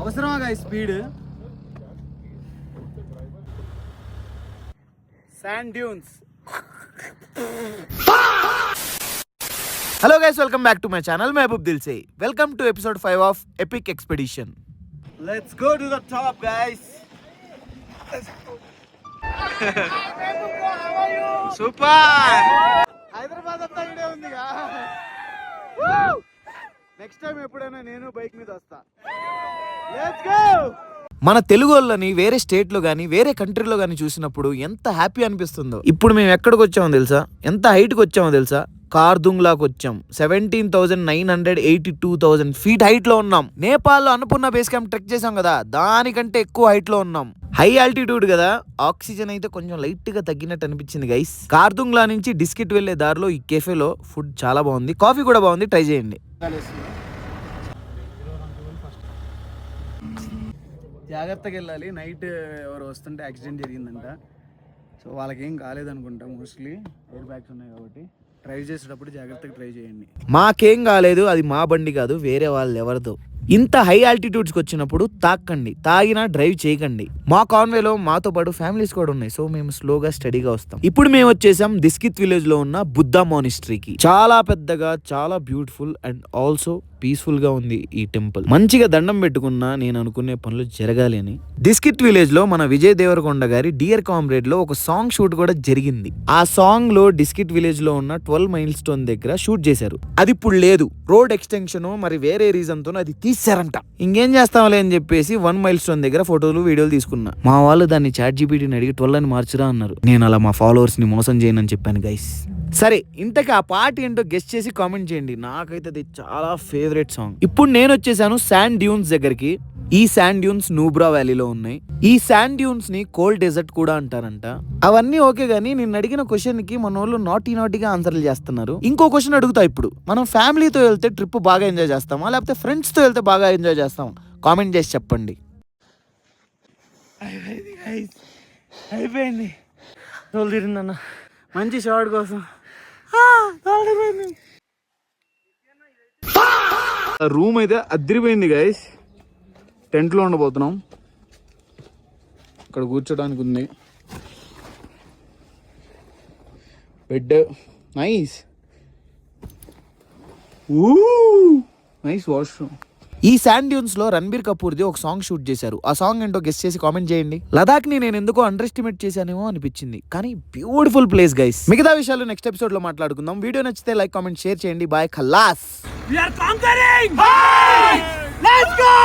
అవసరమా speed? Sand dunes. Hello guys, welcome back to my channel Mahboob Dilse. Welcome to episode 5 of epic expedition. Let's go to the top guys. Super. Hyderabad అంతా ఇడే ఉందిగా. Next time ఎప్పుడైనా నేను bike మీద వస్తా. Let's go. మన తెలుగు వాళ్ళని వేరే స్టేట్ లో గానీ వేరే కంట్రీలో గానీ చూసినప్పుడు ఎంత హ్యాపీ అనిపిస్తుందో. ఇప్పుడు మేము ఎక్కడికి వచ్చామో తెలుసా? ఎంత హైట్కి వచ్చామో తెలుసా? కార్దుంగ్లాకి వచ్చాం. 17,982,000 ఫీట్ హైట్ లో ఉన్నాం. నేపాల్ లో అన్నపూర్ణ బేస్ క్యాంప్ ట్రెక్ చేసాం కదా, దానికంటే ఎక్కువ హైట్ లో ఉన్నాం. హై ఆల్టిట్యూడ్ కదా, ఆక్సిజన్ అయితే కొంచెం లైట్ గా తగ్గినట్టు అనిపించింది గైస్. కార్దుంగ్లా నుంచి డిస్కిట్ వెళ్లే దారిలో ఈ కెఫేలో ఫుడ్ చాలా బాగుంది, కాఫీ కూడా బాగుంది, ట్రై చేయండి. జాగ్రత్తగా వెళ్ళాలి. నైట్ ఎవరు వస్తుంటే యాక్సిడెంట్ జరిగిందంట. సో వాళ్ళకేం కాలేదనుకుంటా, మోస్ట్లీ ఎయిర్ బ్యాగ్స్ ఉన్నాయి కాబట్టి. డ్రైవ్ చేసేటప్పుడు జాగ్రత్తగా ట్రై చేయండి. మాకేం కాలేదు, అది మా బండి కాదు, వేరే వాళ్ళు ఎవరిదో. ఇంత హై ఆల్టిట్యూడ్స్కి వచ్చినప్పుడు తాకండి, తాగినా డ్రైవ్ చేయకండి. మా కాన్వేలో మాతో పాటు ఫ్యామిలీస్ కూడా ఉన్నాయి, సో మేము స్లోగా స్టడీగా వస్తాం. ఇప్పుడు మేము వచ్చేసాం దిస్కిత్ విలేజ్ లో ఉన్న బుద్ధా మానిస్ట్రీకి. చాలా పెద్దగా, చాలా బ్యూటిఫుల్ అండ్ ఆల్సో పీస్ఫుల్ గా ఉంది ఈ టెంపుల్. మంచిగా దండం పెట్టుకున్నా నేను అనుకునే పనులు జరగాలి అని. దిస్కిత్ విలేజ్ లో మన విజయ్ దేవరకొండ గారి డియర్ కామ్రేడ్ లో ఒక సాంగ్ షూట్ కూడా జరిగింది. ఆ సాంగ్ లో డిస్కిట్ విలేజ్ లో ఉన్న 12 మైల్ స్టోన్ దగ్గర షూట్ చేశారు. అది ఇప్పుడు లేదు, రోడ్ ఎక్స్టెన్షన్ మరి వేరే రీజన్ తో అది తీశారంట. ఇంకేం చేస్తాంలే అని చెప్పేసి 1 మైల్ స్టోన్ దగ్గర ఫోటోలు వీడియోలు తీసుకున్నా. మా వాళ్ళు దాన్ని ChatGPTని అడిగి 12 అని మార్చురా అన్నారు. నేను అలా మా ఫాలోవర్స్ ని మోసం చేయనని చెప్పాను గైస్. సరే, ఇంతకీ ఆ పాట ఏంటో గెస్ట్ చేసి కామెంట్ చేయండి. నాకైతే అది చాలా ఫేవరెట్ సాంగ్. ఇప్పుడు నేను వచ్చేసాను శాండ్ డ్యూన్స్ దగ్గరికి. ఈ శాండ్ డ్యూన్స్ నూబ్రా వ్యాలీలో ఉన్నాయి. ఈ శాండ్ డ్యూన్స్ ని కోల్డ్ డెజర్ట్ కూడా అంటారంట. అవన్నీ ఓకే గానీ నేను అడిగిన క్వశ్చన్ కి మన వాళ్ళు నాటీగా ఆన్సర్లు చేస్తున్నారు. ఇంకో క్వశ్చన్ అడుగుతా. ఇప్పుడు మనం ఫ్యామిలీతో వెళ్తే ట్రిప్ బాగా ఎంజాయ్ చేస్తామా, లేకపోతే ఫ్రెండ్స్ తో వెళ్తే బాగా ఎంజాయ్ చేస్తామా? కామెంట్ చేసి చెప్పండి. అయిపోయింది. తోలు తీరిందన్న, మంచి షార్ట్ కోసం. రూమ్ అయితే అదిరిపోయింది గైస్. టెంట్లో ఉండబోతున్నాం. ఇక్కడ కూర్చోడానికి ఉంది బెడ్. Nice nice washroom. ఈ శాండ్ డ్యూన్స్ లో రణబీర్ కపూర్ ది ఒక సాంగ్ షూట్ చేశారు. ఆ సాంగ్ ఏంటో గెస్ట్ చేసి కామెంట్ చేయండి. లదాఖ్ ని నేను ఎందుకో అండర్ ఎస్టిమేట్ చేశానేమో అనిపించింది, కానీ బ్యూటిఫుల్ ప్లేస్ గైస్. మిగతా విషయాలు నెక్స్ట్ ఎపిసోడ్ లో మాట్లాడుకుందాం. వీడియో నచ్చితే లైక్, కామెంట్, షేర్ చేయండి. బాయ్, ఖల్లాస్. We are conquering! Let's go!